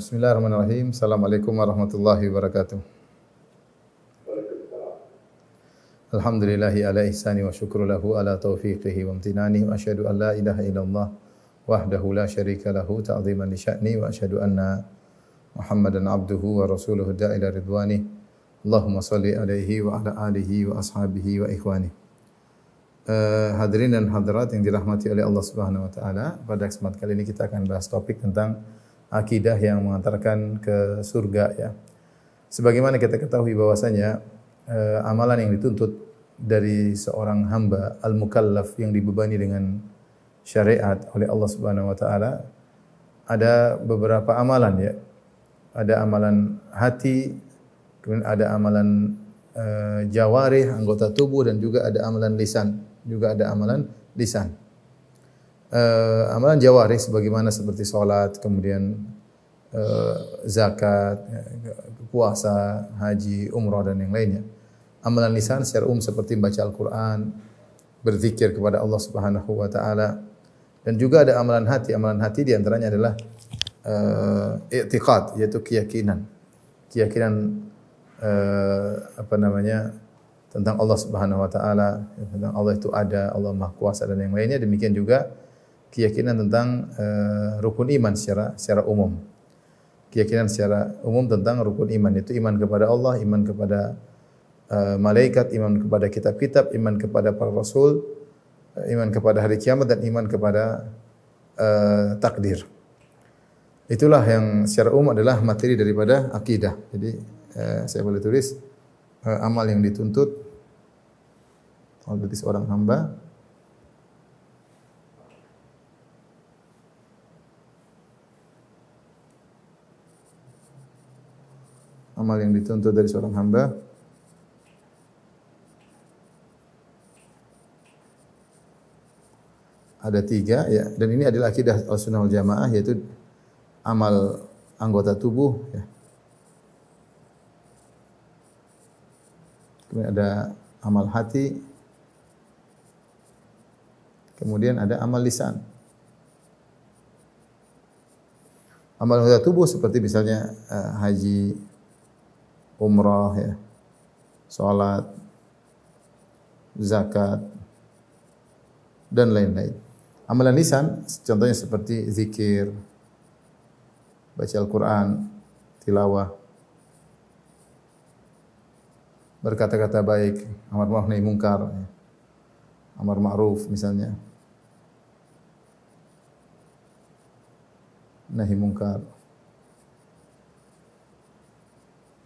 Bismillahirrahmanirrahim. Assalamualaikum warahmatullahi wabarakatuh. Alhamdulillahi ala ihsani wa syukru lahu ala taufiqihi wa amtinani wa asyhadu an la ilaha illallah wahdahu la syarika lahu ta'ziman li sya'ni wa asyhadu anna Muhammadan abduhu wa rasuluhu da'ila ridwani. Allahumma salli alaihi wa ala alihi wa ashabihi wa ikhwani. Hadirin dan hadirat yang dirahmati oleh Allah Subhanahu wa taala, pada kesempatan kali ini kita akan bahas topik tentang akidah yang mengantarkan ke surga ya. Sebagaimana kita ketahui bahwasanya amalan yang dituntut dari seorang hamba al-mukallaf yang dibebani dengan syariat oleh Allah Subhanahu wa taala, ada beberapa amalan ya. Ada amalan hati, kemudian ada amalan jawarih, anggota tubuh, dan juga ada amalan lisan, amalan jawarih sebagaimana seperti salat, kemudian zakat, puasa, haji, umrah dan yang lainnya. Amalan lisan secara umum seperti membaca Al-Qur'an, berzikir kepada Allah Subhanahu wa taala. Dan juga ada amalan hati. Amalan hati di antaranya adalah i'tiqad, yaitu keyakinan. Tentang Allah Subhanahu wa taala, tentang Allah itu ada, Allah Maha Kuasa dan yang lainnya. Demikian juga keyakinan tentang rukun iman secara umum. Keyakinan secara umum tentang rukun iman, itu iman kepada Allah, iman kepada malaikat, iman kepada kitab-kitab, iman kepada para rasul, iman kepada hari kiamat, dan iman kepada takdir. Itulah yang secara umum adalah materi daripada akidah. Jadi saya boleh tulis amal yang dituntut oleh seorang hamba dari seorang hamba ada 3 ya, dan ini adalah akidah Ahlussunnah wal Jamaah, yaitu amal anggota tubuh ya. Kemudian ada amal hati, kemudian ada amal lisan. Amal anggota tubuh seperti misalnya haji, umrah ya, salat, zakat dan lain-lain. Amalan lisan contohnya seperti zikir, baca Al-Qur'an, tilawah, berkata-kata baik, amar ma'ruf nahi mungkar, amar ma'ruf misalnya, nahi mungkar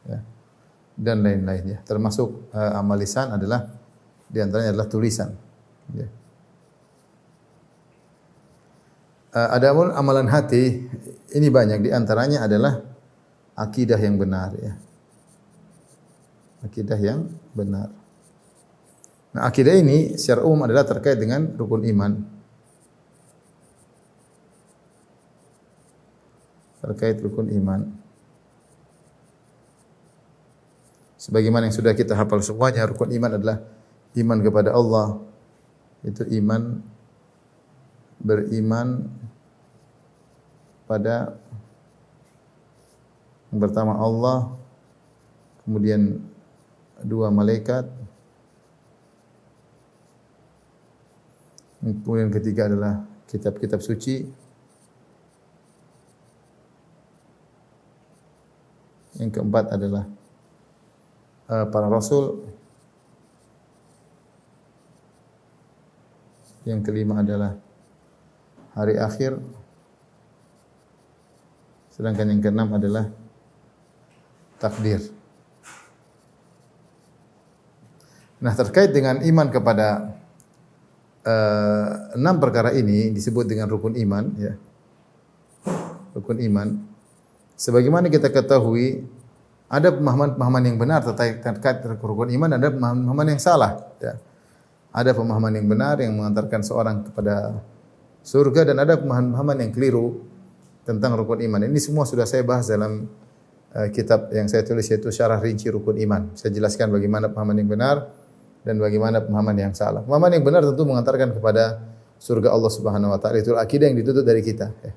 ya, dan lain-lainnya. Termasuk amal lisan adalah di antaranya adalah tulisan ya. Ada amalan hati, ini banyak, di antaranya adalah akidah yang benar ya. Akidah yang benar. Nah, akidah ini secara umum adalah terkait dengan rukun iman. Terkait rukun iman. Sebagaimana yang sudah kita hafal semuanya, rukun iman adalah iman kepada Allah. Itu beriman pada yang pertama Allah, kemudian 2 malaikat, kemudian ketiga adalah kitab-kitab suci, yang keempat adalah para rasul, yang kelima adalah hari akhir, sedangkan yang keenam adalah takdir. Nah, terkait dengan iman kepada 6 perkara ini disebut dengan rukun iman ya. Rukun iman. Sebagaimana kita ketahui, ada pemahaman-pemahaman yang benar terkait rukun iman, ada pemahaman yang salah ya. Ada pemahaman yang benar yang mengantarkan seorang kepada surga, dan ada pemahaman yang keliru tentang rukun iman. Ini semua sudah saya bahas dalam kitab yang saya tulis, yaitu Syarah Rinci Rukun Iman. Saya jelaskan bagaimana pemahaman yang benar dan bagaimana pemahaman yang salah. Pemahaman yang benar tentu mengantarkan kepada surga Allah Subhanahu wa taala. Itu akidah yang dituntut dari kita ya.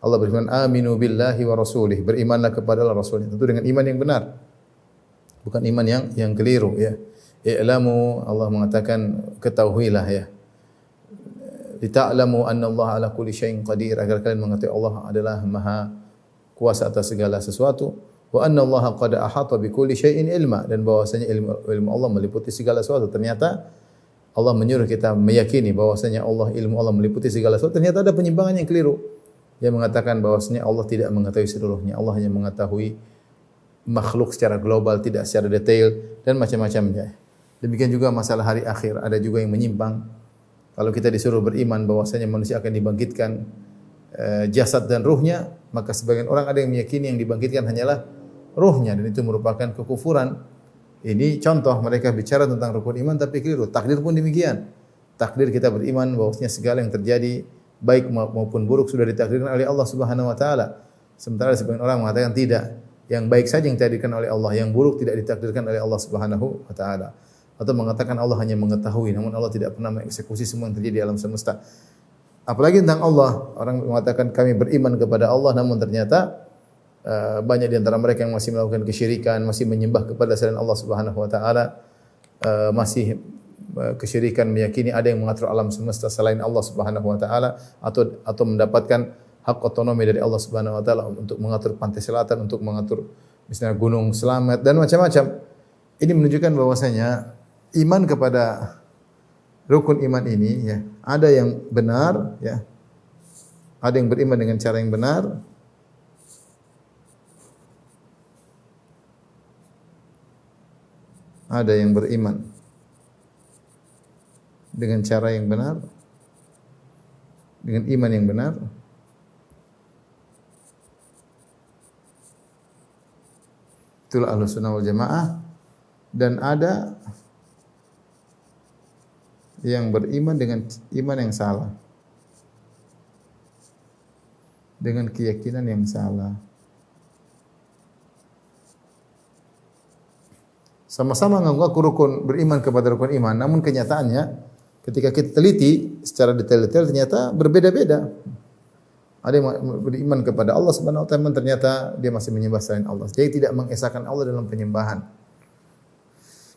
Allah berfirman, "Aminu billahi wa rasulih." Berimanlah kepada Allah Rasulnya. Tentu dengan iman yang benar. Bukan iman yang keliru ya. I'lamu, Allah mengatakan ketahuilah ya. Lita'lamu anna Allah ala kulli syai'in qadir, agar kalian mengetahui Allah adalah Maha kuasa atas segala sesuatu. Wa anna Allah qad ahata bi kulli syai'in ilma, dan bahwasanya ilmu Allah meliputi segala sesuatu. Ternyata Allah menyuruh kita meyakini bahwasanya ilmu Allah meliputi segala sesuatu. Ternyata ada penyimpangan yang keliru. Yang mengatakan bahwasanya Allah tidak mengetahui seluruhnya. Allah hanya mengetahui makhluk secara global, tidak secara detail dan macam-macamnya. Demikian juga masalah hari akhir, ada juga yang menyimpang. Kalau kita disuruh beriman bahwasanya manusia akan dibangkitkan jasad dan ruhnya, maka sebagian orang ada yang meyakini yang dibangkitkan hanyalah ruhnya, dan itu merupakan kekufuran. Ini contoh mereka bicara tentang rukun iman tapi keliru. Takdir pun demikian. Takdir kita beriman bahwasanya segala yang terjadi baik maupun buruk sudah ditakdirkan oleh Allah Subhanahu wa taala. Sementara sebagian orang mengatakan tidak. Yang baik saja yang ditakdirkan oleh Allah, yang buruk tidak ditakdirkan oleh Allah Subhanahu wa taala. Atau mengatakan Allah hanya mengetahui, namun Allah tidak pernah mengeksekusi semua yang terjadi di alam semesta. Apalagi tentang Allah, orang mengatakan kami beriman kepada Allah, namun ternyata banyak di antara mereka yang masih melakukan kesyirikan, masih menyembah kepada selain Allah Subhanahu wa taala, masih kesyirikan meyakini ada yang mengatur alam semesta selain Allah Subhanahu wa taala, atau mendapatkan hak otonomi dari Allah Subhanahu wa taala untuk mengatur pantai selatan, untuk mengatur misalnya gunung Selamat dan macam-macam. Ini menunjukkan bahwasanya iman kepada rukun iman ini ya, ada yang benar ya. Ada yang beriman dengan cara yang benar. Ada yang beriman dengan cara yang benar, dengan iman yang benar. Itulah Ahlussunnah wal Jamaah. Dan ada yang beriman dengan iman yang salah, dengan keyakinan yang salah. Sama-sama mengaku rukun, beriman kepada rukun iman, namun kenyataannya ketika kita teliti secara detail-detail ternyata berbeda-beda. Ada yang beriman kepada Allah Subhanahu wa taala, ternyata dia masih menyembah selain Allah. Dia tidak mengesahkan Allah dalam penyembahan.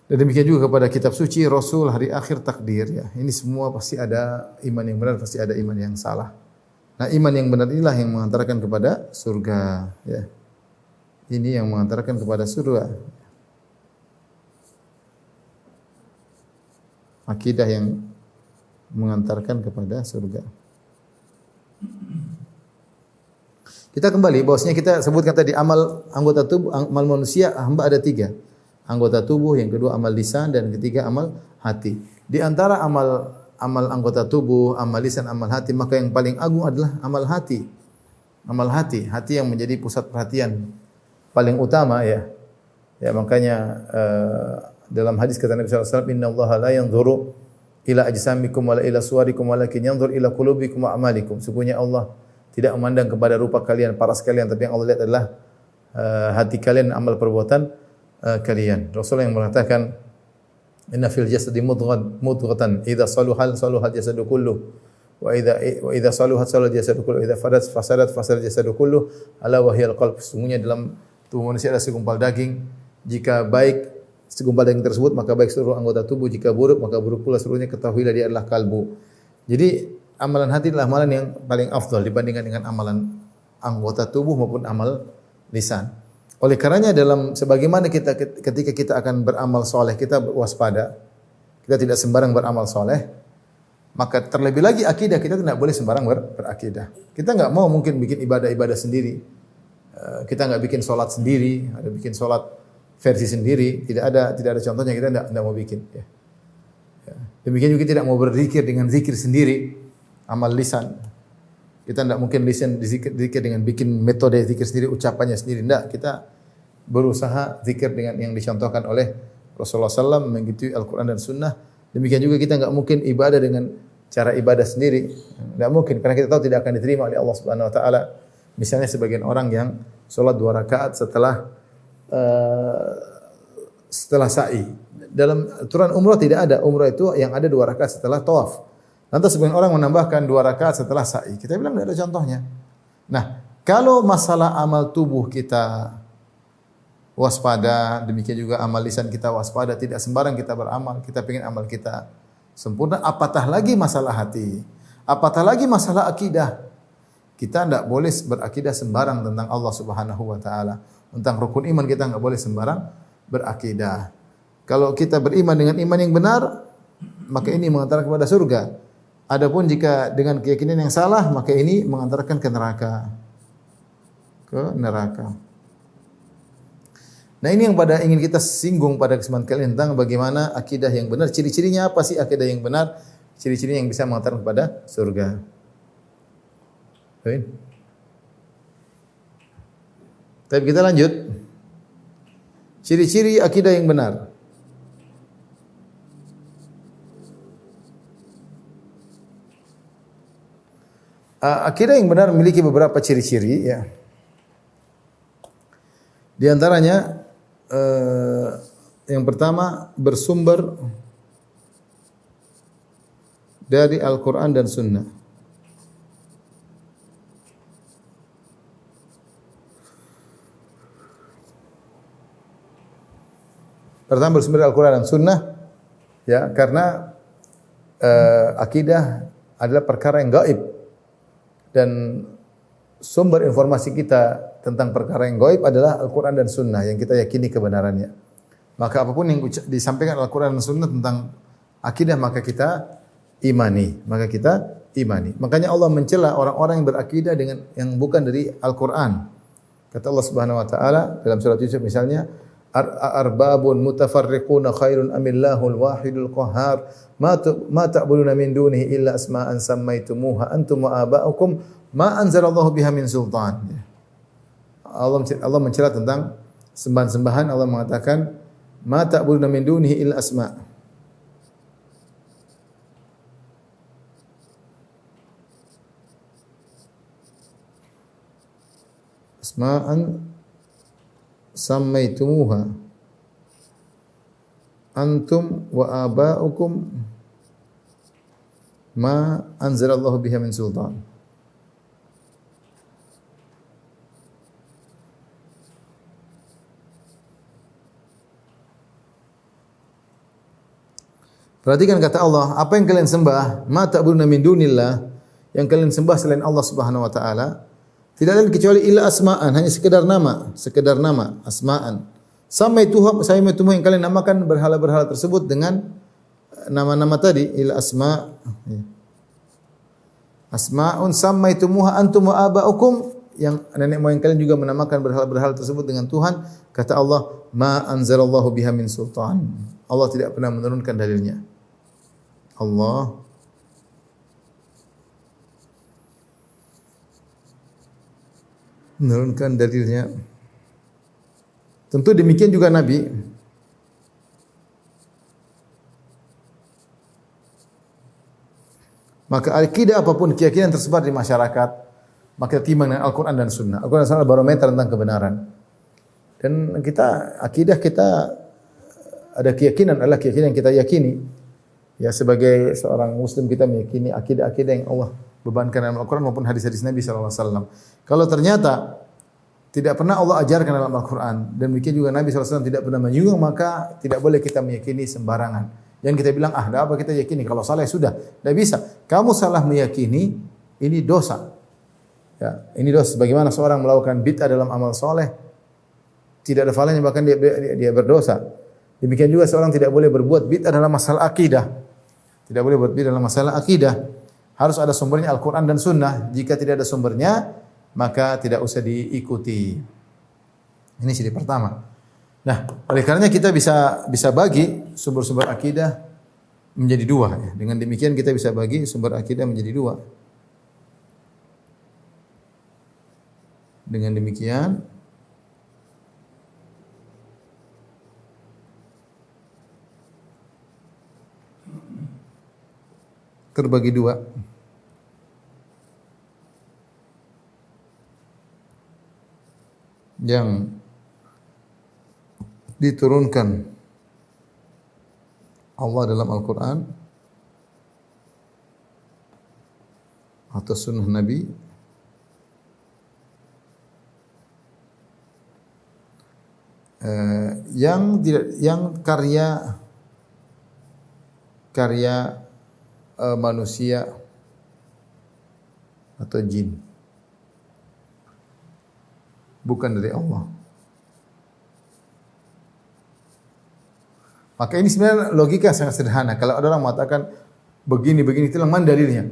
Dan demikian juga kepada kitab suci, Rasul, hari akhir, takdir ya. Ini semua pasti ada iman yang benar, pasti ada iman yang salah. Nah, iman yang benar inilah yang mengantarkan kepada surga ya. Ini yang mengantarkan kepada surga. Akidah yang mengantarkan kepada surga. Kita kembali bahwasanya kita sebutkan tadi amal anggota tubuh, amal manusia hamba ada 3. Anggota tubuh, yang kedua amal lisan, dan ketiga amal hati. Di antara amal anggota tubuh, amal lisan, amal hati, maka yang paling agung adalah amal hati. Amal hati, hati yang menjadi pusat perhatian paling utama ya. Ya makanya dalam hadis kata Nabi sallallahu alaihi wasallam, "Innallaha la yanzuru ila ajsamikum wala ila suwarikum walakin yanzur ila qulubikum wa a'malikum." Sesungguhnya Allah tidak memandang kepada rupa kalian, paras kalian, tapi yang Allah lihat adalah hati kalian, amal perbuatan kalian. Rasul yang mengatakan, "Inna fil jasadi mudghatan idza saluha saluha jasadu kullu wa idza saluhat saluha jasadu kullu wa idza fasadat jasadu kullu ala wa hiyal qalb." Sesungguhnya dalam tubuh manusia ada segumpal daging. Jika baik segumpal daging tersebut, maka baik seluruh anggota tubuh. Jika buruk, maka buruk pula seluruhnya. Ketahuilah dia adalah kalbu. Jadi amalan hati adalah amalan yang paling afdal dibandingkan dengan amalan anggota tubuh maupun amal lisan. Oleh karenanya dalam sebagaimana ketika kita akan beramal soleh, kita waspada. Kita tidak sembarang beramal soleh. Maka terlebih lagi akidah, kita tidak boleh sembarang berakidah. Kita enggak mau mungkin bikin ibadah-ibadah sendiri. Kita enggak bikin solat sendiri, ada bikin solat versi sendiri, tidak ada contohnya, kita tidak mau bikin ya. Demikian juga kita tidak mau berzikir dengan zikir sendiri, amal lisan. Kita tidak mungkin lisan zikir dengan bikin metode zikir sendiri, ucapannya sendiri. Tidak, kita berusaha zikir dengan yang dicontohkan oleh Rasulullah SAW, mengikuti Al-Quran dan Sunnah. Demikian juga kita tidak mungkin ibadah dengan cara ibadah sendiri. Tidak mungkin, karena kita tahu tidak akan diterima oleh Allah Subhanahu Wa Taala. Misalnya sebagian orang yang sholat 2 rakaat setelah sa'i. Dalam aturan umrah tidak ada. Umrah itu yang ada 2 rakaat setelah tawaf. Lantas sebagian orang menambahkan 2 rakaat setelah sa'i. Kita bilang tidak ada contohnya. Nah, kalau masalah amal tubuh kita waspada, demikian juga amal lisan kita waspada, tidak sembarang kita beramal, kita ingin amal kita sempurna, apatah lagi masalah hati, apatah lagi masalah akidah. Kita tidak boleh berakidah sembarang tentang Allah Subhanahu wa taala. Tentang rukun iman kita enggak boleh sembarang berakidah. Kalau kita beriman dengan iman yang benar, maka ini mengantarkan kepada surga. Adapun jika dengan keyakinan yang salah, maka ini mengantarkan ke neraka. Ke neraka. Nah, ini yang pada ingin kita singgung pada kesempatan kali ini tentang bagaimana akidah yang benar. Ciri-cirinya apa sih akidah yang benar? Ciri-ciri yang bisa mengantarkan kepada surga. Tapi kita lanjut. Ciri-ciri akidah yang benar. Akidah yang benar memiliki beberapa ciri-ciri ya. Di antaranya yang pertama bersumber dari Al-Quran dan Sunnah. Pertama bersumber dari Al-Quran dan Sunnah, ya, karena akidah adalah perkara yang gaib dan sumber informasi kita tentang perkara yang gaib adalah Al-Quran dan Sunnah yang kita yakini kebenarannya. Maka apapun yang disampaikan Al-Quran dan Sunnah tentang akidah maka kita imani, Makanya Allah mencela orang-orang yang berakidah dengan yang bukan dari Al-Quran. Kata Allah Subhanahu wa taala dalam surat Yusuf misalnya, arbabun mutafarriquna khairun amillahul wahidul qahhar ma ta'buduna min dunihi illa asma'an sammaitumuha antum wa aba'ukum ma anzalallahu biha min sultan. Allah mencela tentang sembahan-sembahan. Allah mengatakan ma ta'buduna min dunihi illa asma'. Asma'an sammaitumuha antum wa aba'ukum ma anzalallahu biha min sultan. Perhatikan kata Allah, apa yang kalian sembah, ma ta'buduna min dunillah, yang kalian sembah selain Allah Subhanahu wa taala, tidak lain kecuali illa asma'an, hanya sekedar nama, asma'an. Sampai Tuhan yang kalian namakan berhala-berhala tersebut dengan nama-nama tadi, illa asma'un sammaitumuha antum wa aba'ukum, yang nenek moyang kalian juga menamakan berhala-berhala tersebut dengan Tuhan. Kata Allah, ma anzalallahu biha min sultan. Allah tidak pernah menurunkan dalilnya. Allah menurunkan dalilnya. Tentu demikian juga Nabi. Maka akidah apapun keyakinan tersebar di masyarakat, maka timbang dengan Al-Quran dan Sunnah. Al-Quran dan Sunnah barometer tentang kebenaran. Dan akidah kita ada keyakinan adalah keyakinan yang kita yakini. Ya, sebagai seorang muslim kita meyakini akidah-akidah yang Allah bebankan dalam Al-Quran maupun hadis-hadis Nabi sallallahu alaihi wasallam. Kalau ternyata tidak pernah Allah ajarkan dalam Al-Quran dan demikian juga Nabi sallallahu alaihi wasallam tidak pernah menyinggung, maka tidak boleh kita meyakini sembarangan. Yang kita bilang, dah apa kita yakini, kalau salah sudah. Tidak bisa. Kamu salah meyakini, ini dosa. Ya, ini dosa. Bagaimana seorang melakukan bid'ah dalam amal soleh, tidak ada falanya, bahkan dia berdosa. Demikian juga seorang tidak boleh berbuat bid'ah dalam masalah akidah. Tidak boleh berbuat bid'ah dalam masalah akidah. Harus ada sumbernya Al-Quran dan Sunnah. Jika tidak ada sumbernya, maka tidak usah diikuti. Ini ciri pertama. Nah, oleh karenanya kita bisa bagi sumber-sumber akidah menjadi dua. Ya. Dengan demikian kita bisa bagi sumber akidah menjadi dua. Dengan demikian terbagi dua. Yang diturunkan Allah dalam Al-Quran atau sunnah Nabi, yang karya manusia atau jin, bukan dari Allah. Maka ini sebenarnya logika sangat sederhana. Kalau ada orang mengatakan begini, itu mana dalilnya?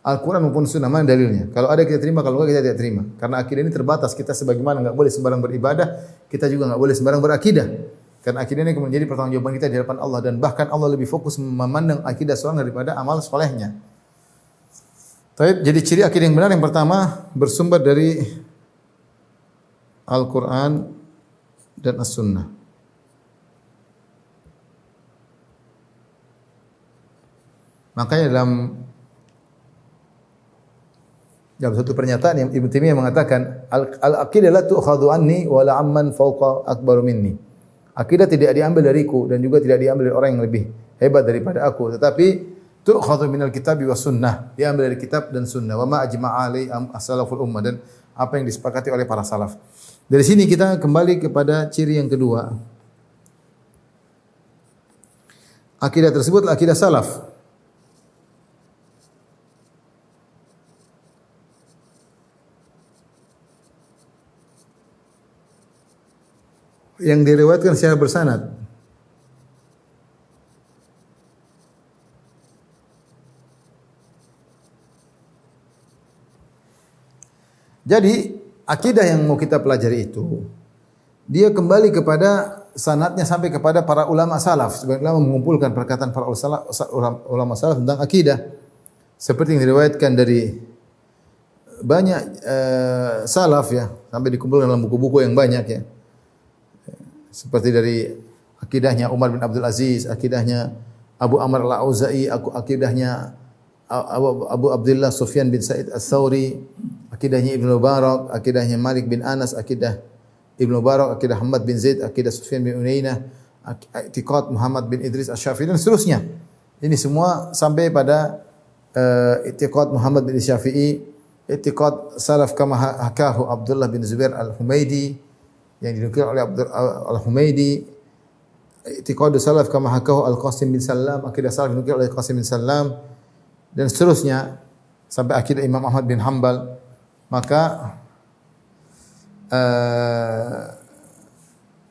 Al-Quran maupun Sunnah, mana dalilnya? Kalau ada kita terima, kalau enggak kita tidak terima. Karena akidah ini terbatas. Kita sebagaimana enggak boleh sembarang beribadah, kita juga enggak boleh sembarang berakidah. Karena akidah ini menjadi pertanggungjawaban kita di hadapan Allah, dan bahkan Allah lebih fokus memandang akidah seorang daripada amal solehnya. Jadi ciri akidah yang benar yang pertama bersumber dari Al-Quran dan As-Sunnah. Makanya dalam satu pernyataan yang Ibnu Taimiyah mengatakan al-aqidah la tu'khadhu anni wa la amman fawqa akbaru minni. Akidah tidak diambil dariku dan juga tidak diambil dari orang yang lebih hebat daripada aku, tetapi tu'khadhu minal kitabi was sunnah, diambil dari kitab dan sunnah, wa ma ajma'a alai as-salaful ummah, dan apa yang disepakati oleh para salaf. Dari sini kita kembali kepada ciri yang kedua. Akidah tersebut adalah akidah salaf. Yang diriwayatkan secara bersanad. Jadi akidah yang mau kita pelajari itu, dia kembali kepada sanadnya sampai kepada para ulama salaf. Sebagian ulama mengumpulkan perkataan para ulama salaf tentang akidah, seperti yang diriwayatkan dari banyak salaf ya, sampai dikumpulkan dalam buku-buku yang banyak ya. Seperti dari akidahnya Umar bin Abdul Aziz, akidahnya Abu Amr al-Auza'i, akidahnya Abu Abdullah Sufyan bin Sa'id Ats-Tsauri, akidahnya Ibnu Mubarak, akidahnya Malik bin Anas, akidah Ibnu Mubarak, akidah Hamad bin Zaid, akidah Sufyan bin Uyainah, i'tiqad Muhammad bin Idris Asy-Syafi'i dan seterusnya. Ini semua sampai pada i'tiqad Muhammad bin Syafi'i, i'tiqad salaf kama hakahu Abdullah bin Zubair al-Humaidi yang dinukil oleh Abdul al-Humaidi, i'tiqad salaf kama hakahu Al-Qasim bin Sallam, akidah salaf dinukil oleh Qasim bin Sallam, dan seterusnya sampai akidah Imam Ahmad bin Hanbal. Maka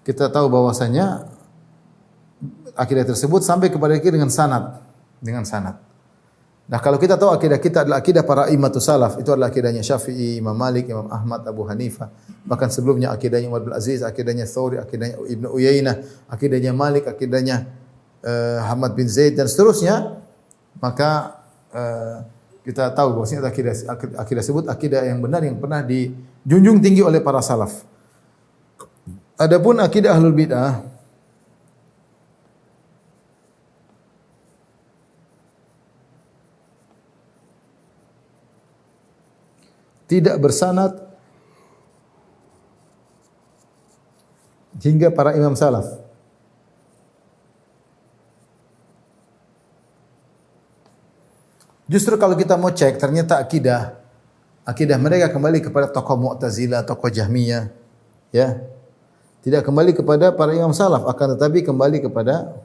kita tahu bahwasanya akidah tersebut sampai kepada kita dengan sanad, Nah, kalau kita tahu akidah kita adalah akidah para immatus salaf, itu adalah akidahnya Syafi'i, Imam Malik, Imam Ahmad, Abu Hanifah. Bahkan sebelumnya akidahnya Umar bin Aziz, akidahnya Tsauri, akidahnya Ibnu Uyainah, akidahnya Malik, akidahnya Hamad bin Zaid dan seterusnya. Maka kita tahu bahwasanya akidah tersebut akidah yang benar yang pernah dijunjung tinggi oleh para salaf. Adapun akidah Ahlul Bidah, tidak bersanad hingga para imam salaf. Justru kalau kita mau cek, ternyata akidah mereka kembali kepada tokoh Mu'tazilah, tokoh Jahmiyah, ya. Tidak kembali kepada para imam salaf, akan tetapi kembali kepada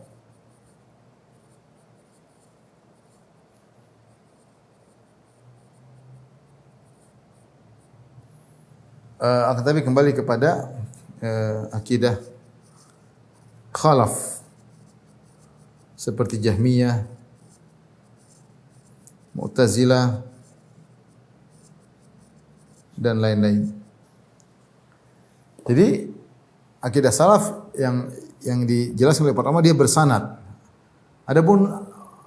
akidah khalaf seperti Jahmiyah, Mu'tazilah dan lain-lain. Jadi akidah salaf yang dijelaskan oleh para ulama dia bersanad. Adapun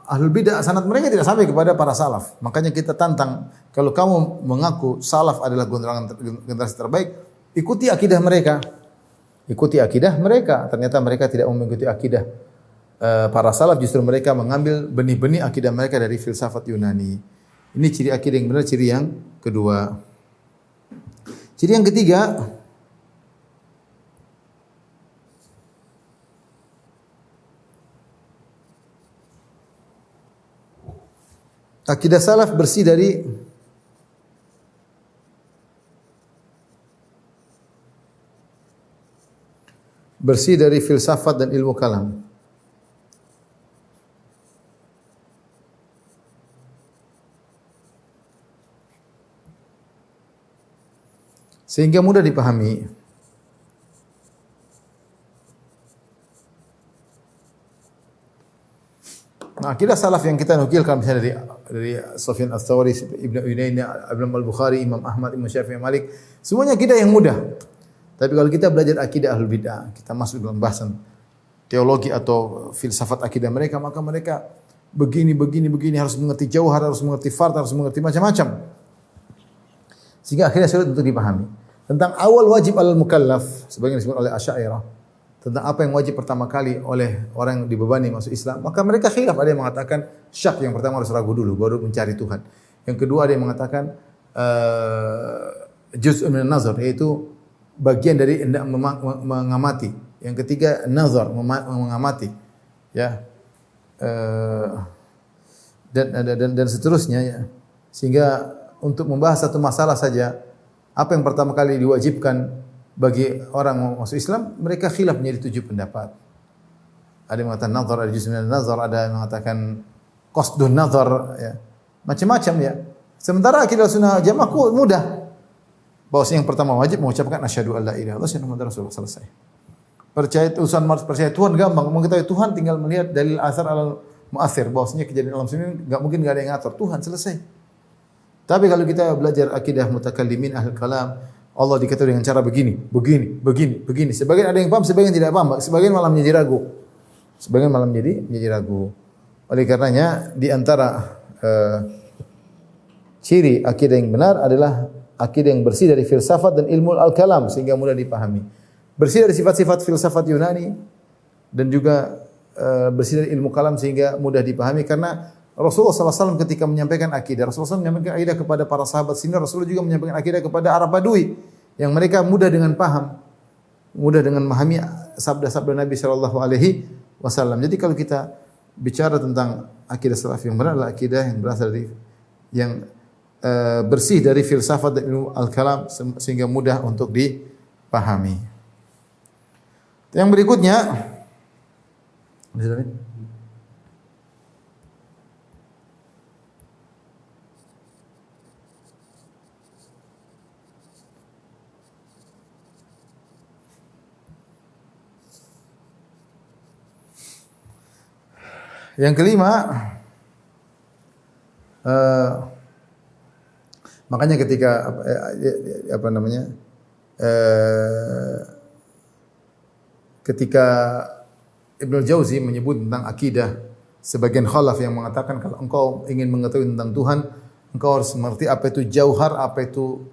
Ahlul Bidah sanad mereka tidak sampai kepada para salaf. Makanya kita tantang, kalau kamu mengaku salaf adalah generasi terbaik, ikuti akidah mereka. Ternyata mereka tidak mengikuti akidah para salaf, justru mereka mengambil benih-benih akidah mereka dari filsafat Yunani. Ini ciri akidah yang benar, ciri yang kedua. Ciri yang ketiga, akidah salaf bersih dari bersih dari filsafat dan ilmu kalam. Sehingga mudah dipahami. Nah, akidah salaf yang kita nukilkan misalnya dari Sufyan Ats-Tsauri, Ibnu Uyainah, Imam Al-Bukhari, Imam Ahmad, Imam Syafi'i, Malik, semuanya akidah yang mudah. Tapi kalau kita belajar akidah Ahlul Bidah, kita masuk dalam bahasan teologi atau filsafat akidah mereka, maka mereka begini harus mengerti jauhar, harus mengerti fard, harus mengerti macam-macam. Sehingga akhirnya sulit untuk dipahami. Tentang awal wajib alal mukallaf, sebagian disebut oleh Asy'ariyah, tentang apa yang wajib pertama kali oleh orang yang dibebani masuk Islam, maka mereka khilaf. Ada yang mengatakan syak, yang pertama harus ragu dulu baru mencari Tuhan. Yang kedua ada yang mengatakan juz'un min nazar, yaitu bagian dari hendak mengamati. Yang ketiga nazar, mengamati. Ya. Dan seterusnya ya. Sehingga untuk membahas satu masalah saja, apa yang pertama kali diwajibkan bagi orang masuk Islam, mereka khilaf menjadi 7 pendapat. Ada yang mengatakan nazar, ada juz' min nazar, ada yang mengatakan qasdun nazar, ya. Macam-macam ya. Sementara akidah sunnah jamaah mudah. Bahwasanya yang pertama wajib mengucapkan asyhadu alla ilaha illallah wa anna rasulullah, selesai. Percaya Tuhan gampang, mengetahui Tuhan tinggal melihat dalil asar al mu'athir, bahwasanya kejadian alam semesta enggak mungkin enggak ada yang ngatur, Tuhan, selesai. Tapi kalau kita belajar akidah mutakallimin ahlul kalam, Allah dikatakan dengan cara begini. Sebagian ada yang paham, sebagian tidak paham, sebagian malah menjadi ragu. Oleh karenanya di antara ciri akidah yang benar adalah akidah yang bersih dari filsafat dan ilmu al-kalam sehingga mudah dipahami. Bersih dari sifat-sifat filsafat Yunani dan juga bersih dari ilmu kalam sehingga mudah dipahami, karena Rasulullah SAW ketika menyampaikan akidah, Rasulullah SAW menyampaikan akidah kepada para sahabat senior, Rasulullah juga menyampaikan akidah kepada Arab Badui yang mereka mudah dengan paham, mudah dengan memahami sabda-sabda Nabi SAW. Jadi kalau kita bicara tentang akidah salaf yang benar adalah akidah yang berasal dari yang bersih dari filsafat dan ilmu al-kalam sehingga mudah untuk dipahami. Yang berikutnya, yang kelima, makanya ketika ketika Ibnu Jauzi menyebut tentang akidah, sebagian khalaf yang mengatakan kalau engkau ingin mengetahui tentang Tuhan, engkau harus mengerti apa itu jauhar, apa itu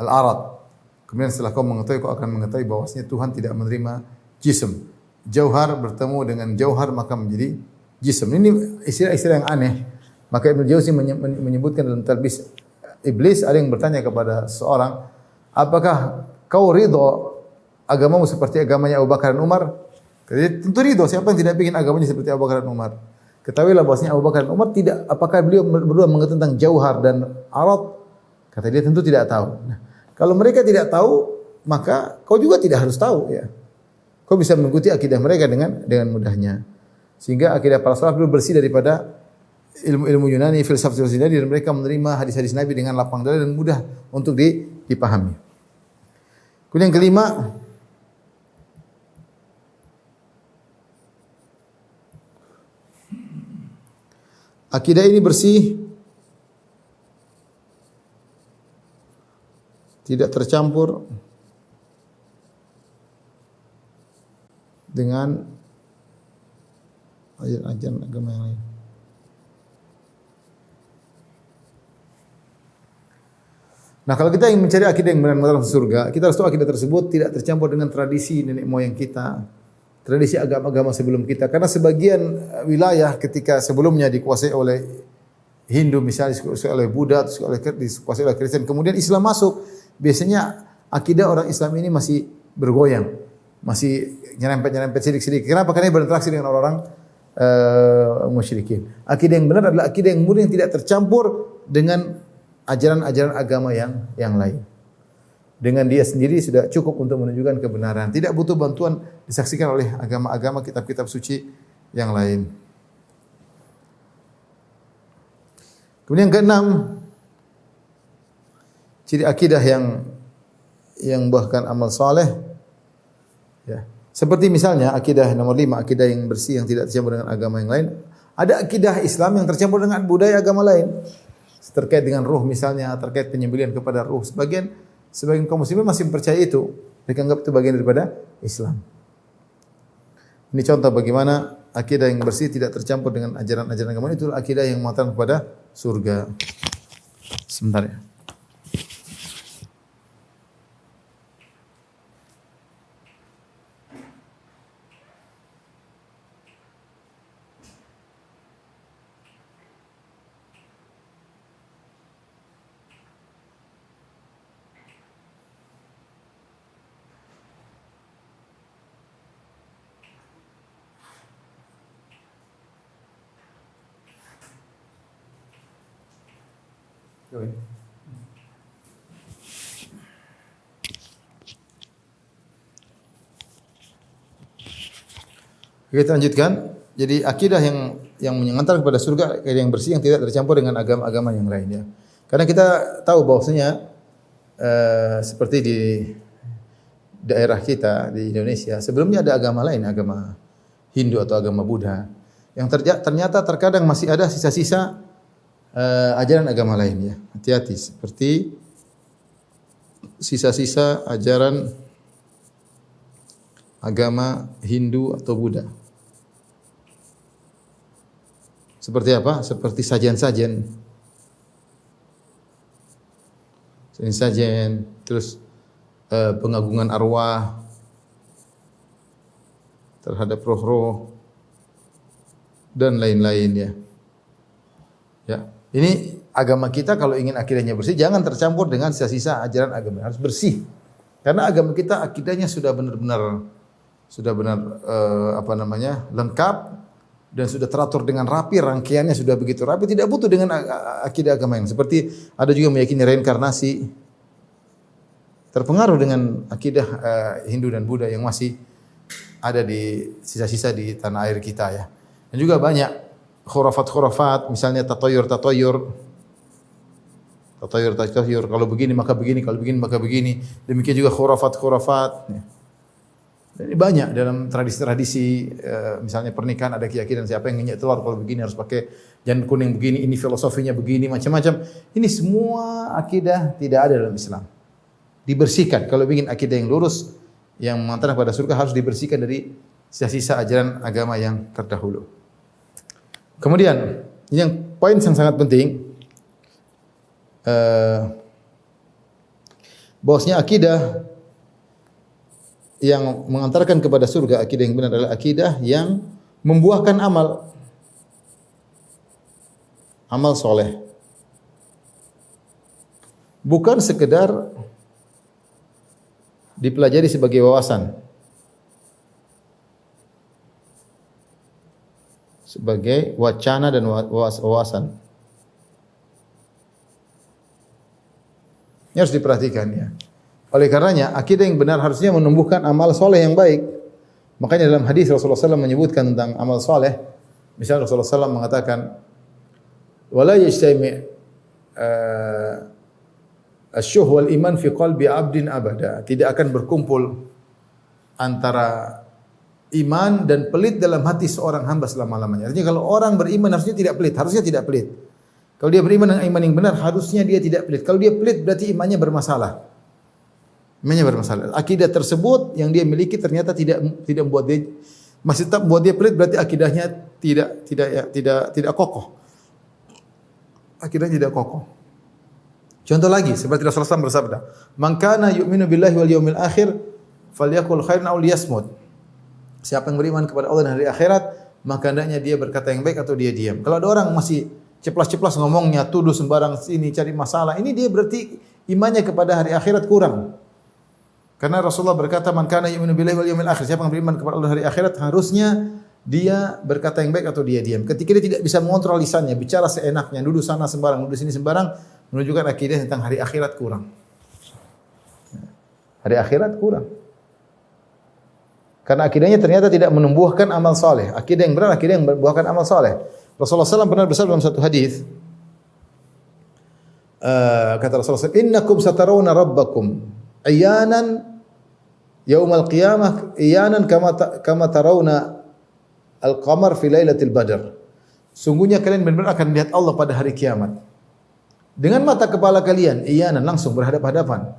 al-arad. Kemudian setelah kau mengetahui, kau akan mengetahui bahwasanya Tuhan tidak menerima jism. Jauhar bertemu dengan jauhar maka menjadi jism. Ini istilah-istilah yang aneh. Maka Ibnu Jauzi menyebutkan dalam Talbis Iblis, ada yang bertanya kepada seorang, apakah kau ridho agamamu seperti agamanya Abu Bakar dan Umar? Jadi tentu ridho, siapa yang tidak ingin agamanya seperti Abu Bakar dan Umar? Ketahuilah bahwasanya Abu Bakar dan Umar tidak, apakah beliau berdua mengerti tentang jauhar dan arad? Kata dia tentu tidak tahu. Nah, kalau mereka tidak tahu, maka kau juga tidak harus tahu ya. Kau bisa mengikuti akidah mereka dengan mudahnya. Sehingga akidah para salaf dulu bersih daripada ilmu-ilmu Yunani, filsafat Yunani, dan mereka menerima hadis-hadis Nabi dengan lapang dada dan mudah untuk dipahami. Kemudian yang kelima, akidah ini bersih, tidak tercampur dengan ajaran agama yang lain. Nah, kalau kita ingin mencari akidah yang benar masuk surga, kita harus tahu akidah tersebut tidak tercampur dengan tradisi nenek moyang kita, tradisi agama-agama sebelum kita. Karena sebagian wilayah ketika sebelumnya dikuasai oleh Hindu, misalnya dikuasai oleh Buddha, dikuasai oleh Kristen, kemudian Islam masuk, biasanya akidah orang Islam ini masih bergoyang, masih nyerempet-nyerempet sedikit-sedikit. Kenapa? Karena berinteraksi dengan orang-orang musyrikin. Akidah yang benar adalah akidah yang murni, yang tidak tercampur dengan ajaran-ajaran agama yang lain. dengan dia sendiri sudah cukup untuk menunjukkan kebenaran. Tidak butuh bantuan disaksikan oleh agama-agama kitab-kitab suci yang lain. Kemudian yang keenam, ciri akidah yang bahkan amal saleh, ya. Seperti misalnya akidah nomor 5, akidah yang bersih yang tidak tercampur dengan agama yang lain. Ada akidah Islam yang tercampur dengan budaya agama lain. Terkait dengan ruh misalnya, terkait penyembelihan kepada ruh. Sebagian kaum muslimin masih percaya itu. Mereka anggap itu bagian daripada Islam. Ini contoh bagaimana akidah yang bersih tidak tercampur dengan ajaran-ajaran agama, itu akidah yang mengatakan kepada surga. Sebentar ya. Kita lanjutkan. Jadi akidah yang mengantar kepada surga, akidah yang bersih yang tidak tercampur dengan agama-agama yang lainnya. Karena kita tahu bahwasanya seperti di daerah kita di Indonesia, sebelumnya ada agama lain, agama Hindu atau agama Buddha, yang ternyata terkadang masih ada sisa-sisa ajaran agama lainnya. Hati-hati, seperti sisa-sisa ajaran agama Hindu atau Buddha. Seperti apa? Seperti sajian-sajian. Sajian, terus pengagungan arwah terhadap roh-roh dan lain-lain ya. Ya, ini agama kita kalau ingin akidahnya bersih jangan tercampur dengan sisa-sisa ajaran agama, harus bersih. Karena agama kita akidahnya sudah benar-benar lengkap dan sudah teratur dengan rapi, rangkaiannya sudah begitu rapi, tidak butuh dengan akidah agama yang seperti ada juga meyakini reinkarnasi. Terpengaruh dengan akidah Hindu dan Buddha yang masih ada di sisa-sisa di tanah air kita ya. Dan juga banyak khurafat-khurafat, misalnya tatoyur, kalau begini maka begini, kalau begini maka begini. Demikian juga khurafat-khurafat. Ya. Ini banyak dalam tradisi-tradisi, misalnya pernikahan ada keyakinan siapa yang nginjak telur kalau begini harus pakai jantan kuning begini, ini filosofinya begini, macam-macam. Ini semua akidah tidak ada dalam Islam. Dibersihkan. Kalau ingin akidah yang lurus, yang mengantar pada surga harus dibersihkan dari sisa-sisa ajaran agama yang terdahulu. Kemudian, ini yang poin yang sangat penting, bahwasanya akidah yang mengantarkan kepada surga, akidah yang benar adalah akidah yang membuahkan amal soleh. Bukan sekedar dipelajari sebagai wawasan. Sebagai wacana dan wawasan. Ini harus diperhatikan ya. Oleh karenanya, akidah yang benar harusnya menumbuhkan amal soleh yang baik. Makanya dalam hadis Rasulullah SAW menyebutkan tentang amal soleh. Misalnya Rasulullah SAW mengatakan, "Wala yajtami' asyuh wal iman fi qalbi 'abdin abada." Tidak akan berkumpul antara iman dan pelit dalam hati seorang hamba selama-lamanya. Artinya kalau orang beriman harusnya tidak pelit, Kalau dia beriman dengan iman yang benar, harusnya dia tidak pelit. Kalau dia pelit berarti imannya bermasalah. Akidah tersebut yang dia miliki ternyata tidak membuat dia, masih tetap membuat dia pelit, berarti akidahnya tidak kokoh. Akidahnya tidak kokoh. Contoh lagi seperti Rasulullah SAW bersabda, "Man kana yu'minu billahi wal yawmil akhir falyakul khairan aw liyasmut." Siapa yang beriman kepada Allah dan hari akhirat, maka hendaknya dia berkata yang baik atau dia diam. Kalau ada orang masih ceplas-ceplas ngomongnya, tuduh sembarang sini, cari masalah, ini dia berarti imannya kepada hari akhirat kurang. Karena Rasulullah berkata, "Man kana yu'minu billahi wal yawmil akhir." Siapa yang beriman kepada Allah dan hari akhirat, harusnya dia berkata yang baik atau dia diam. Ketika dia tidak bisa mengontrol lisannya, bicara seenaknya, duduk sana sembarang, duduk sini sembarang, menunjukkan akidah tentang hari akhirat kurang. Hari akhirat kurang. Karena akidahnya ternyata tidak menumbuhkan amal soleh. Akidah yang benar, akidah yang membuahkan amal soleh. Rasulullah SAW pernah bersabda dalam satu hadis, kata Rasulullah SAW, "Innakum satarawna rabbakum iyanan yaumal qiyamah iyanan kama tarawna al-qamar fi lailatul badr." Sungguhnya kalian benar-benar akan melihat Allah pada hari kiamat. Dengan mata kepala kalian, iyanan, langsung berhadapan-hadapan.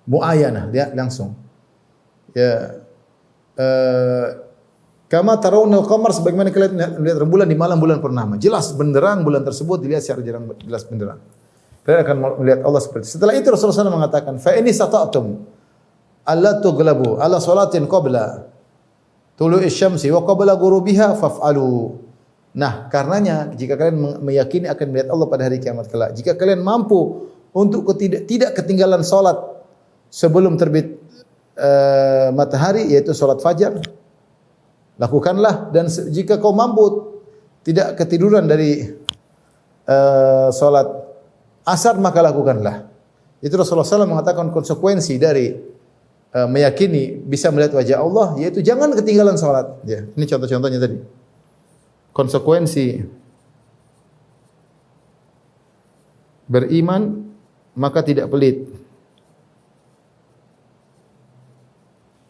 Muayanah, lihat langsung. Ya, kama tarawna al-qamar, sebagaimana kalian melihat rembulan di malam bulan purnama. Jelas benderang bulan tersebut dilihat secara jelas benderang. Kalian akan melihat Allah seperti itu. Setelah itu Rasulullah SAW mengatakan, "Fa ini sata'tum alla tughlabu ala salatin qabla tulu'i syamsi wa qabla ghurubiha faf'alu." Nah, karenanya jika kalian meyakini akan melihat Allah pada hari kiamat kelak, jika kalian mampu untuk tidak ketinggalan salat sebelum terbit matahari, yaitu salat fajar, lakukanlah. Dan jika kau mampu tidak ketiduran dari salat asar, maka lakukanlah. Itu Rasulullah SAW mengatakan konsekuensi dari meyakini bisa melihat wajah Allah, yaitu jangan ketinggalan salat. Ya, ini contoh-contohnya tadi. Konsekuensi beriman maka tidak pelit.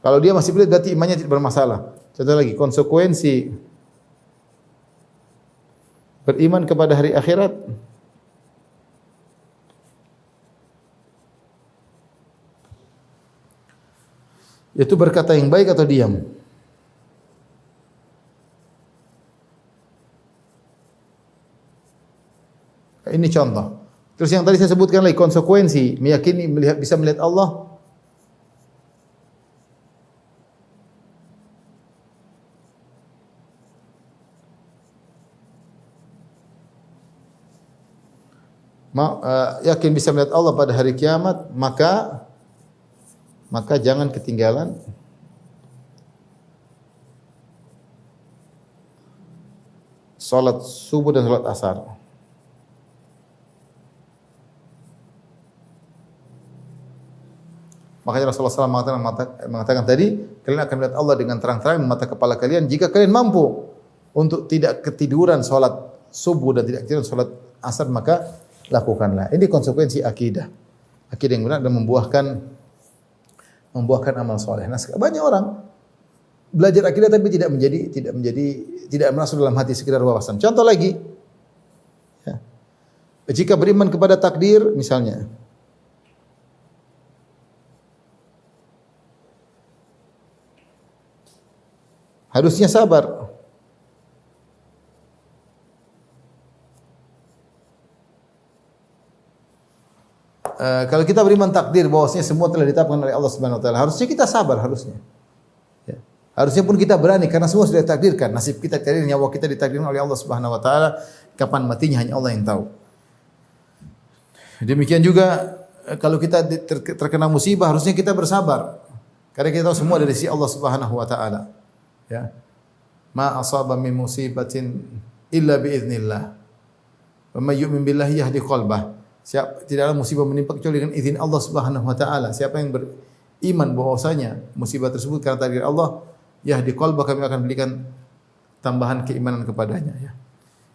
Kalau dia masih pelit berarti imannya tidak bermasalah. Contoh lagi, konsekuensi beriman kepada hari akhirat yaitu berkata yang baik atau diam. Ini contoh. Terus yang tadi saya sebutkan lagi, konsekuensi meyakini bisa melihat Allah. Yakin bisa melihat Allah pada hari kiamat, maka jangan ketinggalan salat subuh dan salat asar. Makanya Rasulullah SAW mengatakan tadi, kalian akan melihat Allah dengan terang-terang di mata kepala kalian jika kalian mampu untuk tidak ketiduran salat subuh dan tidak ketiduran salat asar, maka lakukanlah. Ini konsekuensi akidah. Akidah yang benar dan membuahkan amal soleh. Nah, banyak orang belajar akidah tapi tidak masuk dalam hati, sekedar wawasan. Contoh lagi, ya. Jika beriman kepada takdir, misalnya, harusnya sabar. Kalau kita beriman takdir bahwasanya semua telah ditetapkan oleh Allah Subhanahu wa taala, harusnya kita sabar, harusnya. Ya. Harusnya pun kita berani karena semua sudah ditakdirkan. Nasib kita, takdir, nyawa kita ditakdirkan oleh Allah Subhanahu wa taala. Kapan matinya hanya Allah yang tahu. Demikian juga kalau kita terkena musibah, harusnya kita bersabar. Karena kita tahu semua dari sisi Allah Subhanahu wa taala. Ya. Ma asaba min musibatin illa bi idznillah. Wa may yu'min billahi yahdi qalbah. Tidaklah musibah menimpa kecuali dengan izin Allah Subhanahu wa taala. Siapa yang beriman bahwasanya musibah tersebut karena takdir Allah, yahdi qalbah, kami akan berikan tambahan keimanan kepadanya, ya.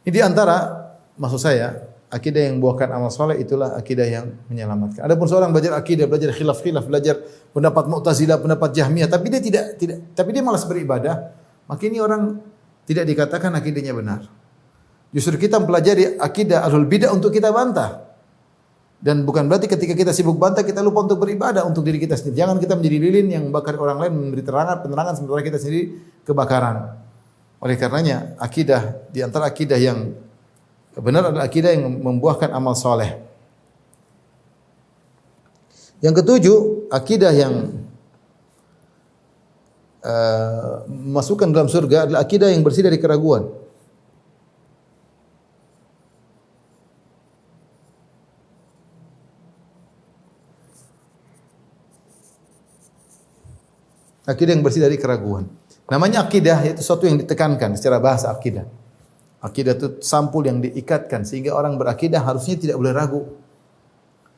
Ini di antara, maksud saya, akidah yang membuahkan amal soleh itulah akidah yang menyelamatkan. Adapun seorang belajar akidah, belajar khilaf-khilaf, belajar pendapat Mu'tazilah, pendapat Jahmiyah, tapi dia malas beribadah, maka ini orang tidak dikatakan akidahnya benar. Justru kita mempelajari akidah Ahlul Bidah untuk kita bantah. Dan bukan berarti ketika kita sibuk bantah kita lupa untuk beribadah untuk diri kita sendiri. Jangan kita menjadi lilin yang membakar orang lain, memberi penerangan sementara kita sendiri kebakaran. Oleh karenanya akidah, di antara akidah yang benar adalah akidah yang membuahkan amal soleh. Yang ketujuh, akidah yang masukkan dalam surga adalah akidah yang bersih dari keraguan. Akidah yang bersih dari keraguan. Namanya akidah yaitu sesuatu yang ditekankan secara bahasa akidah. Akidah itu sampul yang diikatkan sehingga orang berakidah harusnya tidak boleh ragu.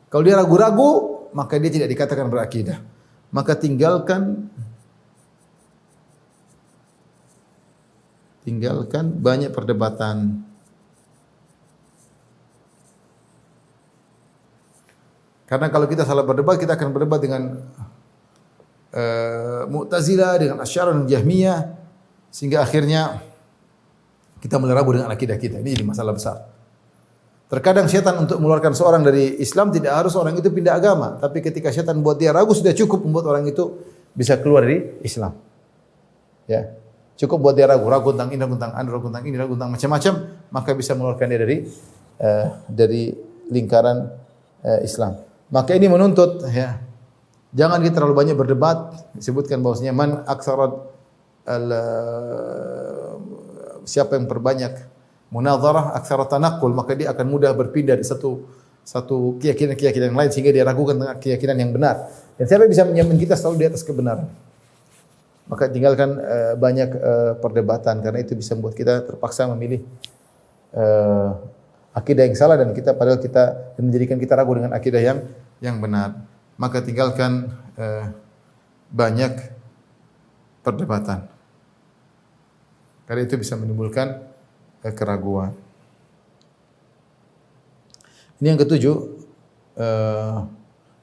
Kalau dia ragu-ragu, maka dia tidak dikatakan berakidah. maka tinggalkan banyak perdebatan. Karena kalau kita salah berdebat, kita akan berdebat dengan Mu'tazilah, dengan Asy'ariyah dan Jahmiyah, sehingga akhirnya kita mulai ragu dengan akidah kita. Ini jadi masalah besar. Terkadang syaitan untuk mengeluarkan seorang dari Islam tidak harus orang itu pindah agama, tapi ketika syaitan buat dia ragu sudah cukup membuat orang itu bisa keluar dari Islam. Ya. Cukup buat dia ragu tentang ini, ragu tentang anu, ragu tentang ini, ragu tentang macam-macam, maka bisa mengeluarkan dia dari lingkaran Islam. Maka ini menuntut, ya, jangan kita terlalu banyak berdebat. Disebutkan bahwasanya siapa yang perbanyak munadharah aktsara tanaqqul, maka dia akan mudah berpindah dari satu keyakinan yang lain sehingga dia ragukan tentang keyakinan yang benar. Dan siapa yang bisa menjamin kita selalu di atas kebenaran? Maka tinggalkan banyak perdebatan, karena itu bisa membuat kita terpaksa memilih akidah yang salah, dan menjadikan kita ragu dengan akidah yang benar. Maka tinggalkan banyak perdebatan, karena itu bisa menimbulkan keraguan. Ini yang ketujuh.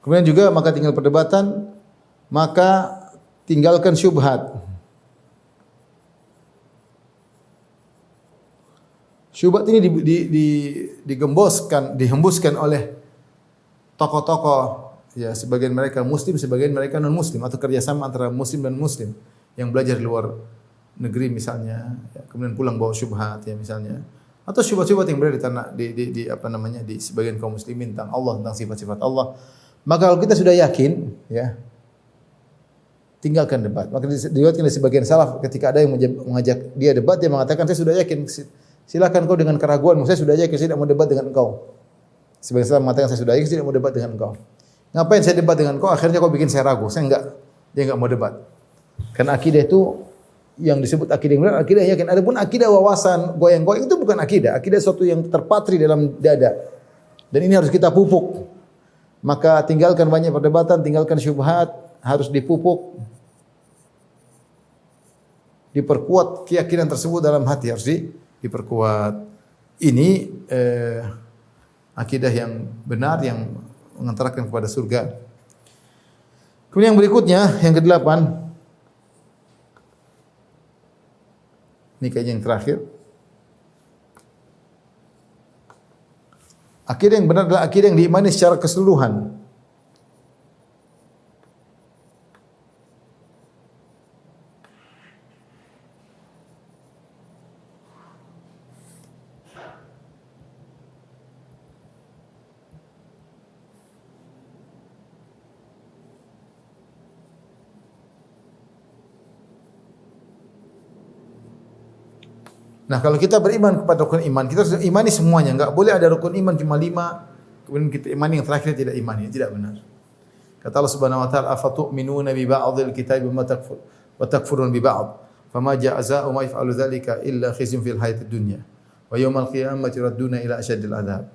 Kemudian juga maka tinggal perdebatan, maka tinggalkan syubhat. Syubhat ini dihembuskan oleh tokoh-tokoh, ya, sebagian mereka muslim, sebagian mereka non muslim, atau kerjasama antara muslim dan muslim yang belajar di luar negeri misalnya, ya, kemudian pulang bawa syubhat, ya, misalnya, atau syubhat-syubhat yang berada di sebagian kaum muslimin tentang Allah, tentang sifat-sifat Allah. Maka kalau kita sudah yakin, ya, tinggalkan debat. Maka diriwayatkan dari sebagian salaf, ketika ada yang mengajak dia debat, dia mengatakan, saya sudah yakin, silakan kau dengan keraguanmu, saya sudah yakin, saya tidak mau debat dengan engkau. Sebagian salaf mengatakan, saya sudah yakin, saya tidak mau debat dengan engkau. Ngapain saya debat dengan engkau? Akhirnya kau bikin saya ragu. Dia enggak mau debat. Karena akidah itu yang disebut akidah yang benar, akidah yang yakin. Adapun akidah wawasan goyang-goyang itu bukan akidah. Akidah sesuatu yang terpatri dalam dada. Dan ini harus kita pupuk. Maka tinggalkan banyak perdebatan, tinggalkan syubhat, harus dipupuk. Diperkuat keyakinan tersebut dalam hati, harus diperkuat. Ini akidah yang benar yang mengantarkan kepada surga. Kemudian yang berikutnya, yang ke-8. Ini kayaknya yang terakhir. Akidah yang benar adalah akidah yang diimani secara keseluruhan. Nah, kalau kita beriman kepada rukun iman, kita harus imani semuanya. Enggak boleh ada rukun iman cuma 5, kemudian kita imani yang terakhir tidak imani. Tidak benar. Kata Allah Subhanahu wa taala, "Afatu'minuna bi ba'dil kitabi wa takfurun bi ba'd. Fama jazaa'u ma yaf'alu dzalika illa khizyun fil hayatid dunya. Wa yaumal qiyamati yuradduna ila asyaddil adzab."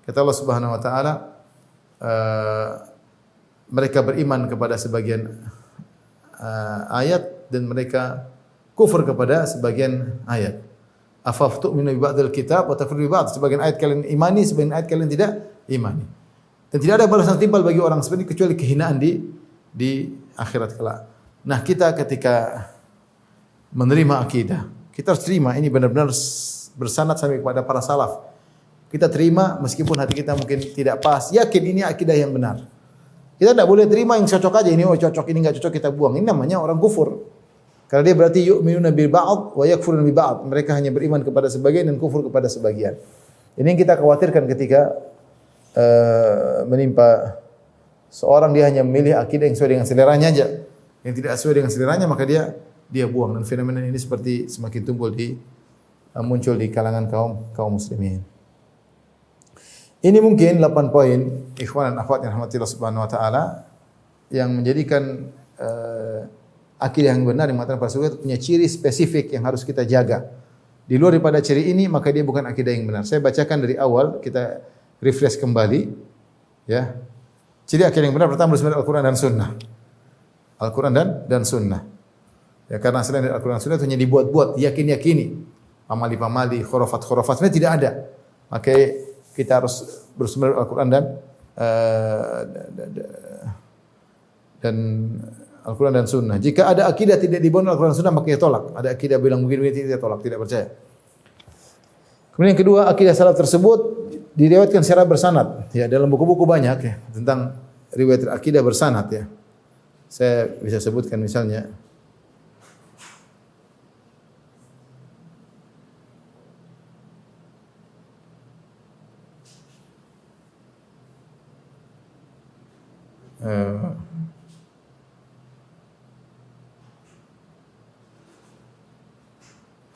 Kata Allah Subhanahu wa taala, mereka beriman kepada sebagian ayat dan mereka kufur kepada sebagian ayat. Afatu'minu bi ba'dil kitab wa takfurun bi ba'd. Sebagian ayat kalian imani, sebagian ayat kalian tidak imani. Dan tidak ada balasan timbal bagi orang seperti ini kecuali kehinaan di akhirat kelak. Nah, kita ketika menerima akidah, kita harus terima ini benar-benar bersanad sampai kepada para salaf. Kita terima meskipun hati kita mungkin tidak pas, yakin ini akidah yang benar. Kita tidak boleh terima yang cocok aja, ini cocok, ini enggak cocok kita buang. Ini namanya orang kufur. Karena dia berarti yu'minuna bil ba'd wa yakfuruna bi ba'd. Mereka hanya beriman kepada sebagian dan kufur kepada sebagian. Ini yang kita khawatirkan ketika menimpa seorang, dia hanya memilih akidah yang sesuai dengan seleranya aja. Yang tidak sesuai dengan seleranya maka dia buang, dan fenomena ini seperti semakin muncul di kalangan kaum muslimin. Ini mungkin 8 poin ikhwan dan akhwat yang rahmatillah subhanahu wa taala yang menjadikan akidah yang benar yang mengatakan para surga itu punya ciri spesifik yang harus kita jaga. Di luar daripada ciri ini maka dia bukan akidah yang benar. Saya bacakan dari awal, kita refresh kembali, ya. Ciri akidah yang benar pertama harus benar Al-Qur'an dan Sunnah. Al-Quran dan Sunnah. Ya, karena selain dari Al-Quran dan Sunnah itu hanya dibuat-buat, yakini, pamali-pamali, khurafat-khurafat, sebenarnya tidak ada. Maka kita harus bersumber Al-Quran dan Al-Quran dan Sunnah. Jika ada akidah tidak dibangun Al-Quran dan Sunnah, maka dia tolak. Ada akidah bilang begini, tidak tolak, tidak percaya. Kemudian yang kedua, akidah salaf tersebut diriwayatkan secara bersanad. Ya, dalam buku-buku banyak ya tentang riwayat akidah bersanad ya. Saya bisa sebutkan misalnya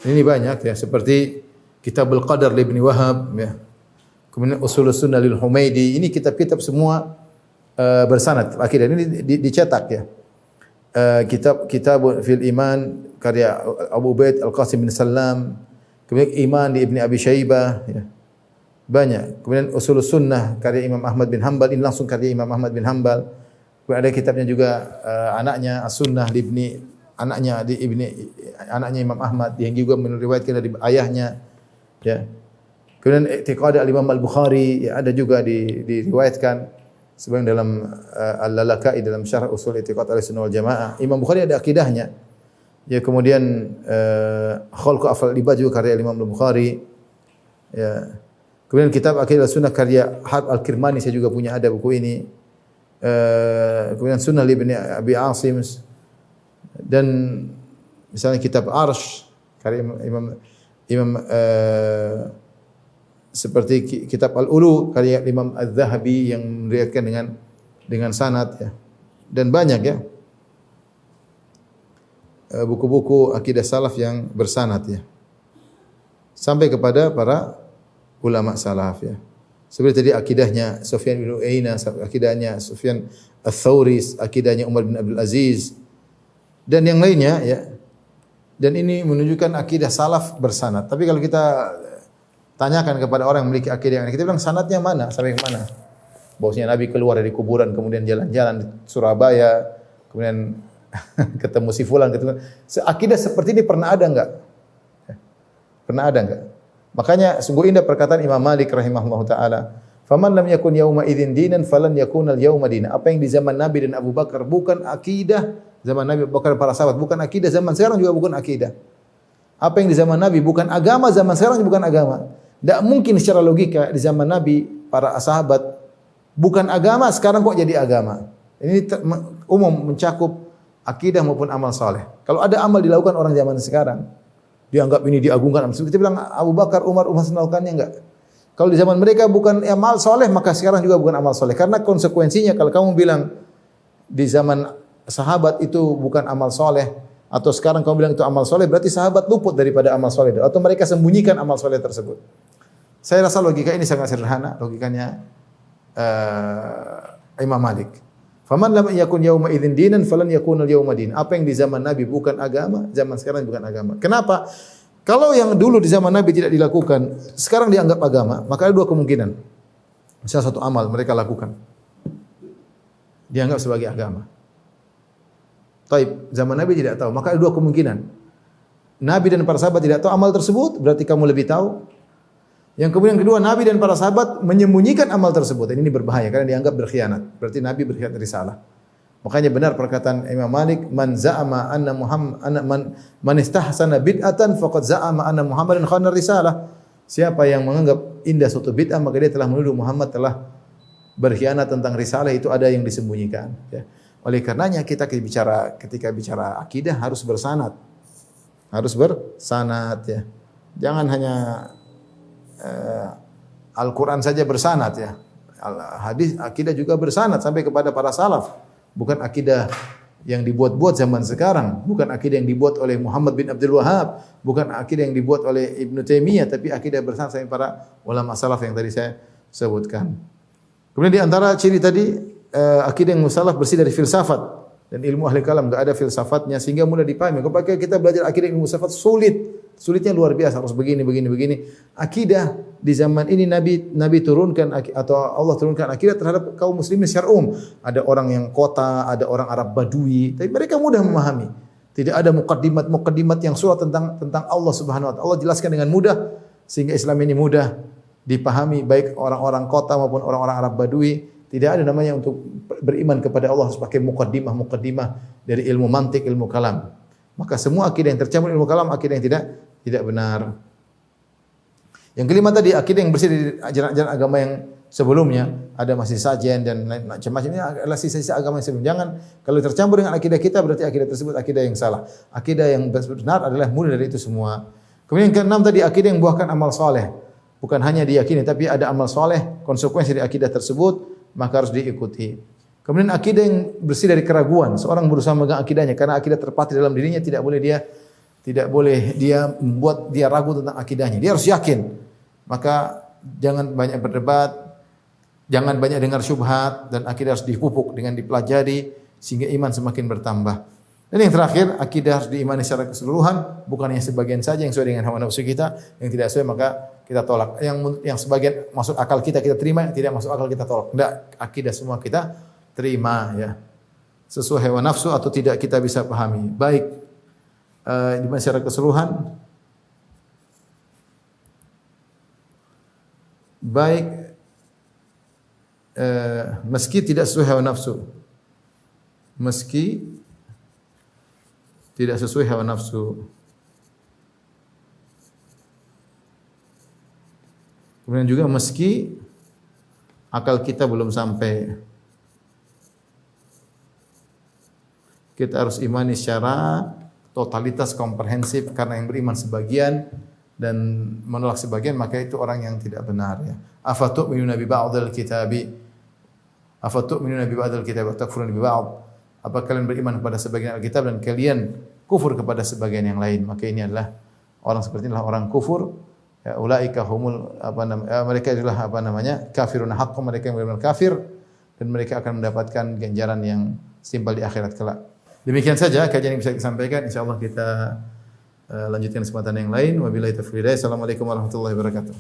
ini banyak ya, seperti Kitabul Qadar li Ibnu Wahab ya. Kemudian Ushulus Sunnah lil Humaidi. Ini kitab-kitab semua bersanad akidah ini dicetak ya. Kitab fil Iman karya Abu Ubaid Al-Qasim bin Salam. Kemudian Iman di Ibnu Abi Syaibah ya. Banyak. Kemudian Ushulus Sunnah karya Imam Ahmad bin Hanbal, ini langsung karya Imam Ahmad bin Hanbal. Kemudian ada kitabnya juga anaknya As-Sunnah anaknya Imam Ahmad yang juga meriwayatkan dari ayahnya ya. Kemudian I'tiqad al-Imam Al-Bukhari ya, ada juga diriwayatkan sebagian dalam Al-Lalaka'i dalam Syarh Ushul I'tiqad Ahlussunnah wal Jamaah. Imam Bukhari ada akidahnya. Ya, kemudian Khalqu Af'al Ibad juga karya Imam Al-Bukhari. Ya. Kemudian kitab Aqidah Sunnah karya Harb Al-Kirmani, saya juga punya, ada buku ini. Kemudian Sunnah li Ibnu Abi Asim, dan misalnya kitab Arsh karya Imam seperti kitab Al-Ulu karya Imam Az-Zahabi yang meriwayatkan dengan sanad ya. Dan banyak ya buku-buku akidah salaf yang bersanad ya. Sampai kepada para ulama salaf ya. Seperti tadi akidahnya Sufyan bin Uyainah, akidahnya Sufyan Ats-Tsauri, akidahnya Umar bin Abdul Aziz dan yang lainnya ya. Dan ini menunjukkan akidah salaf bersanad. Tapi kalau kita tanyakan kepada orang yang memiliki akidah yang kita bilang sanadnya mana? Sampai ke mana? Bahwasanya Nabi keluar dari kuburan kemudian jalan-jalan di Surabaya, kemudian ketemu si fulan, ketemu. Akidah seperti ini pernah ada enggak? Pernah ada enggak? Makanya sungguh indah perkataan Imam Malik rahimahullahu taala, "Faman lam yakun yauma idzin dinan falan yakunal yauma dinan." Apa yang di zaman Nabi dan Abu Bakar bukan akidah, zaman Nabi Abu Bakar para sahabat bukan akidah, zaman sekarang juga bukan akidah. Apa yang di zaman Nabi bukan agama, zaman sekarang juga bukan agama. Tidak mungkin secara logika di zaman Nabi para sahabat bukan agama, sekarang kok jadi agama. Ini umum mencakup akidah maupun amal saleh. Kalau ada amal dilakukan orang zaman sekarang, dianggap ini diagungkan. Kita bilang Abu Bakar, Umar melakukannya enggak. Kalau di zaman mereka bukan amal soleh, maka sekarang juga bukan amal soleh. Karena konsekuensinya kalau kamu bilang di zaman sahabat itu bukan amal soleh, atau sekarang kamu bilang itu amal soleh, berarti sahabat luput daripada amal soleh, atau mereka sembunyikan amal soleh tersebut. Saya rasa logika ini sangat sederhana, logikanya Imam Malik. Faman lam yakun yauma idzin dinan falan yakunal yauma din. Apa yang di zaman Nabi bukan agama, zaman sekarang bukan agama. Kenapa? Kalau yang dulu di zaman Nabi tidak dilakukan, sekarang dianggap agama, maka ada dua kemungkinan. Misalnya satu amal mereka lakukan, dianggap sebagai agama. Taib, zaman Nabi tidak tahu, maka ada dua kemungkinan. Nabi dan para sahabat tidak tahu amal tersebut, berarti kamu lebih tahu. Yang kemudian kedua, Nabi dan para sahabat menyembunyikan amal tersebut. Ini berbahaya karena dianggap berkhianat. Berarti Nabi berkhianat risalah. Makanya benar perkataan Imam Malik, man za'ama anna Muhammad man istahsana bid'atan faqad za'ama anna Muhammadan khana risalah. Siapa yang menganggap indah suatu bid'ah, maka dia telah menuduh Muhammad telah berkhianat tentang risalah, itu ada yang disembunyikan ya. Oleh karenanya kita ketika bicara akidah harus bersanad. Harus bersanad ya. Jangan hanya Al-Quran saja bersanad ya. Hadis akidah juga bersanad sampai kepada para salaf. Bukan akidah yang dibuat-buat zaman sekarang, bukan akidah yang dibuat oleh Muhammad bin Abdul Wahhab, bukan akidah yang dibuat oleh Ibnu Taimiyah, tapi akidah bersanad sampai para ulama salaf yang tadi saya sebutkan. Kemudian di antara ciri tadi akidah yang salaf bersih dari filsafat, dan ilmu ahli kalam enggak ada filsafatnya sehingga mudah dipahami. Kalau kita belajar akidah ilmu filsafat sulit sulitnya luar biasa, harus begini begini begini. Akidah di zaman ini Nabi turunkan atau Allah turunkan akidah terhadap kaum muslimin secara umum. Ada orang yang kota, ada orang Arab Badui, tapi mereka mudah memahami. Tidak ada mukaddimat yang surat tentang Allah Subhanahu wa taala. Allah jelaskan dengan mudah sehingga Islam ini mudah dipahami baik orang-orang kota maupun orang-orang Arab Badui. Tidak ada namanya untuk beriman kepada Allah harus pakai mukaddimah dari ilmu mantik, ilmu kalam. Maka semua akidah yang tercampur ilmu kalam akidah yang tidak benar. Yang kelima tadi akidah yang bersih dari ajaran-ajaran agama yang sebelumnya, ada masih sajian dan macam-macam, ini adalah sisa-sisa agama yang sebelum. Jangan kalau tercampur dengan akidah kita berarti akidah tersebut akidah yang salah. Akidah yang benar adalah mulai dari itu semua. Kemudian yang keenam tadi akidah yang membuahkan amal soleh. Bukan hanya diyakini tapi ada amal soleh, konsekuensi dari akidah tersebut maka harus diikuti. Kemudian akidah yang bersih dari keraguan. Seorang berusaha memegang akidahnya karena akidah terpatri dalam dirinya, tidak boleh dia membuat dia ragu tentang akidahnya. Dia harus yakin. Maka jangan banyak berdebat, jangan banyak dengar syubhat, dan akidah harus dipupuk dengan dipelajari sehingga iman semakin bertambah. Dan yang terakhir, akidah harus diimani secara keseluruhan, bukan hanya sebagian saja yang sesuai dengan hawa nafsu kita, yang tidak sesuai maka kita tolak. Yang sebagian masuk akal kita terima, yang tidak masuk akal kita tolak. Tidak, akidah semua kita terima ya. Sesuai hawa nafsu atau tidak kita bisa pahami. Baik diimani secara keseluruhan, baik meski tidak sesuai hawa nafsu. Meski tidak sesuai hawa nafsu. Kemudian juga meski akal kita belum sampai. Kita harus imani secara totalitas komprehensif karena yang beriman sebagian dan menolak sebagian maka itu orang yang tidak benar ya. Afatu'minuna bi ba'dil kitabi? Afatu'minuna bi ba'dil kitabi wa takfuruna bi ba'd? Apa kalian beriman kepada sebagian Alkitab dan kalian kufur kepada sebagian yang lain? Maka ini adalah orang seperti inilah orang kufur. Ya, ulaika humul mereka adalah kafirun haqqun, mereka yang benar-benar kafir dan mereka akan mendapatkan ganjaran yang setimpal di akhirat kelak. Demikian saja kajian yang bisa kita sampaikan. Insyaallah kita lanjutkan kesempatan yang lain. Wabillahi taufiq. Assalamualaikum warahmatullahi wabarakatuh.